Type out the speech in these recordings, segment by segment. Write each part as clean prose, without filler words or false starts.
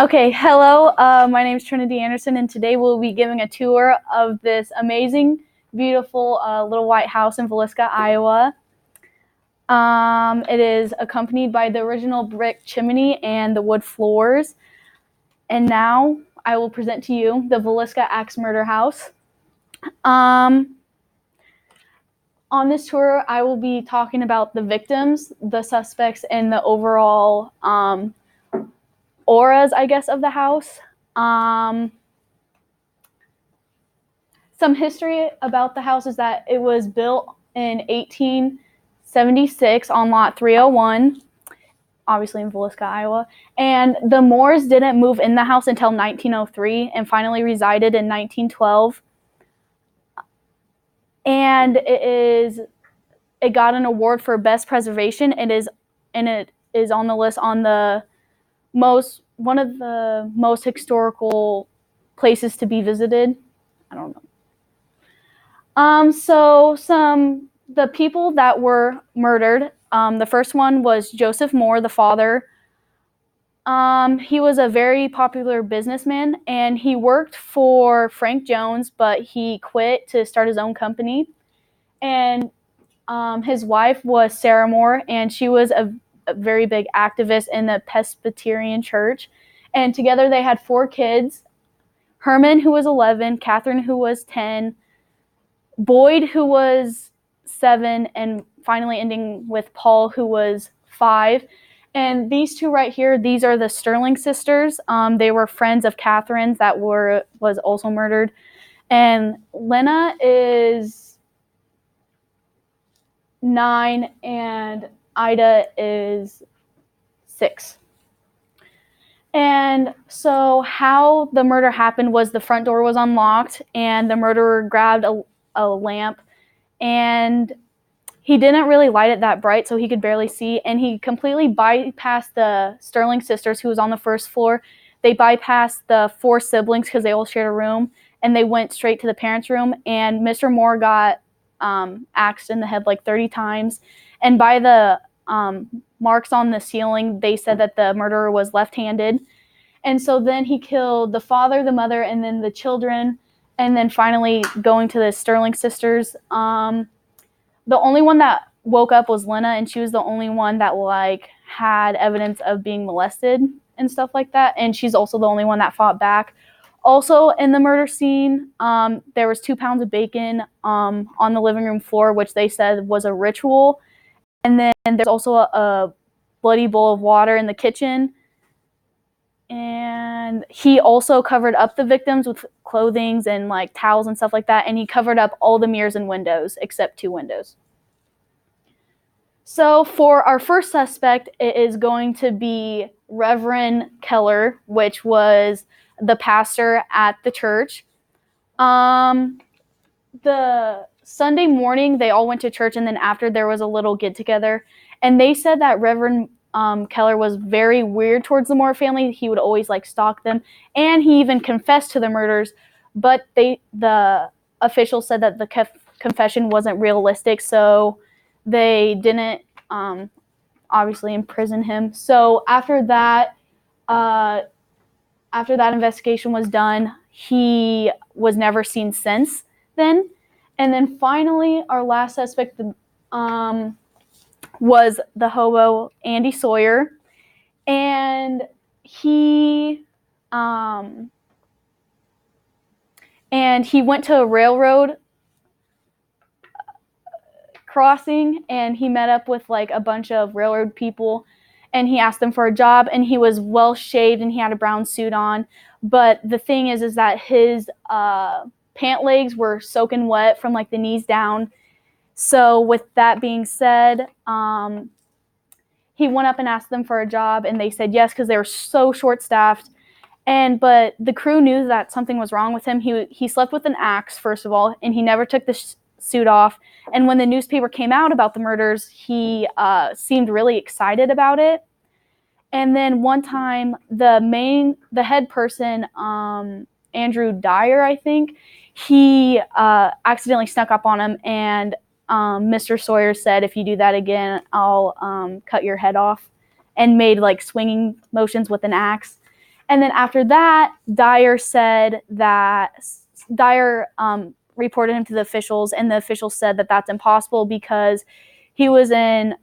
Okay, hello. My name is Trinity Anderson, and today we'll be giving a tour of this amazing, beautiful little white house in Villisca, Iowa. It is accompanied by the original brick chimney and the wood floors. And now I will present to you the Villisca Axe Murder House. On this tour, I will be talking about the victims, the suspects, and the overall auras, I guess, of the house. Some history about the house is that it was built in 1876 on lot 301, obviously in Villisca, Iowa. And the Moores didn't move in the house until 1903 and finally resided in 1912. And it got an award for best preservation. It is on the list on the one of the most historical places to be visited. I don't know. The people that were murdered, the first one was Joseph Moore, the father. He was a very popular businessman, and he worked for Frank Jones, but he quit to start his own company. And his wife was Sarah Moore, and she was a very big activist in the Presbyterian Church. And together they had 4 kids: Herman, who was 11, Catherine, who was 10, Boyd, who was 7, and finally ending with Paul, who was 5. And these 2 right here, these are the Sterling sisters. They were friends of Catherine's that was also murdered. And Lena is 9, and Ida is 6. And so how the murder happened was the front door was unlocked, and the murderer grabbed a lamp, and he didn't really light it that bright, so he could barely see, and he completely bypassed the Sterling sisters, who was on the first floor. They bypassed the 4 siblings because they all shared a room, and they went straight to the parents' room. And Mr. Moore got axed in the head like 30 times, and by the marks on the ceiling, they said that the murderer was left-handed. And so then he killed the father, the mother, and then the children, and then finally going to the Sterling sisters. The only one that woke up was Lena, and she was the only one that had evidence of being molested and stuff like that. And she's also the only one that fought back. Also in the murder scene, there was 2 pounds of bacon on the living room floor, which they said was a ritual. And then there's also a bloody bowl of water in the kitchen. And he also covered up the victims with clothing and towels and stuff like that. And he covered up all the mirrors and windows except 2 windows. So for our first suspect, it is going to be Reverend Keller, which was the pastor at the church. The Sunday morning, they all went to church, and then after there was a little get-together. And they said that Reverend Keller was very weird towards the Moore family. He would always stalk them, and he even confessed to the murders. But the officials said that the confession wasn't realistic, so they didn't obviously imprison him. So after that investigation was done, he was never seen since then. And then finally, our last suspect was the hobo Andy Sawyer, and he went to a railroad crossing, and he met up with a bunch of railroad people, and he asked them for a job, and he was well shaved and he had a brown suit on. But the thing is that his pant legs were soaking wet from the knees down. So with that being said, he went up and asked them for a job, and they said yes because they were so short-staffed. But the crew knew that something was wrong with him. He slept with an axe, first of all, and he never took the suit off. And when the newspaper came out about the murders, he seemed really excited about it. And then one time, the head person, Andrew Dyer, I think, he accidentally snuck up on him, and Mr. Sawyer said, "If you do that again, I'll cut your head off," and made swinging motions with an axe. And then after that, Dyer reported him to the officials, and the officials said that that's impossible because he was in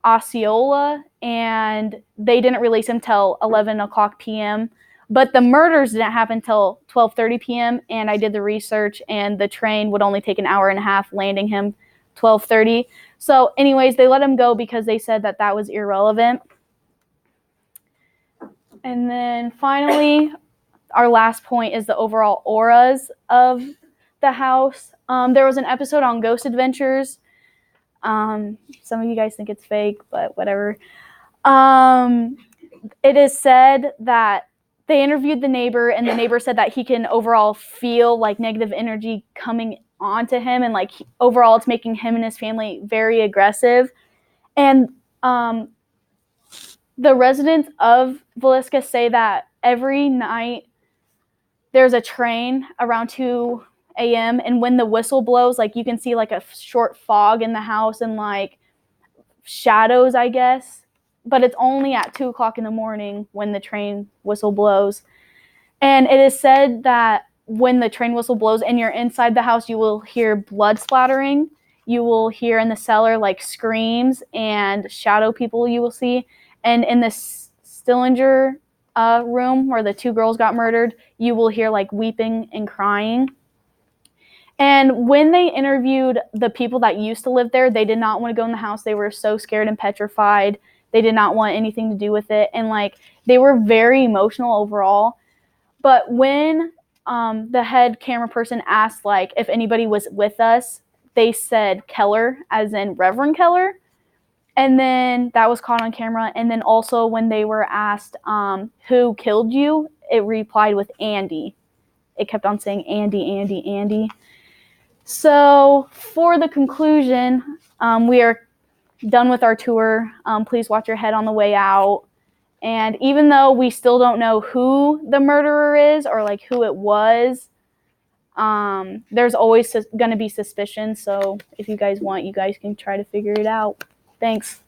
Osceola and they didn't release him till 11 o'clock p.m. But the murders didn't happen till 12:30 p.m. And I did the research, and the train would only take an hour and a half, landing him 12:30. So anyways, they let him go because they said that that was irrelevant. And then finally, our last point is the overall auras of the house. There was an episode on Ghost Adventures. Some of you guys think it's fake, but whatever. It is said that they interviewed the neighbor, and the neighbor said that he can overall feel like negative energy coming onto him, and like overall it's making him and his family very aggressive. And the residents of Villisca say that every night there's a train around 2 a.m. and when the whistle blows, like you can see like a short fog in the house and like shadows, I guess. But it's only at 2 o'clock in the morning when the train whistle blows. And it is said that when the train whistle blows and you're inside the house, you will hear blood splattering. You will hear in the cellar like screams and shadow people you will see. And in the Stillinger room where the 2 girls got murdered, you will hear like weeping and crying. And when they interviewed the people that used to live there, they did not want to go in the house. They were so scared and petrified. They did not want anything to do with it. And like they were very emotional overall. But when the head camera person asked like if anybody was with us, they said Keller, as in Reverend Keller. And then that was caught on camera. And then also when they were asked who killed you, it replied with Andy. It kept on saying Andy, Andy, Andy. So for the conclusion, we are done with our tour. Please watch your head on the way out. And even though we still don't know who the murderer is or like who it was, there's always going to be suspicion. So if you guys want, you guys can try to figure it out. Thanks.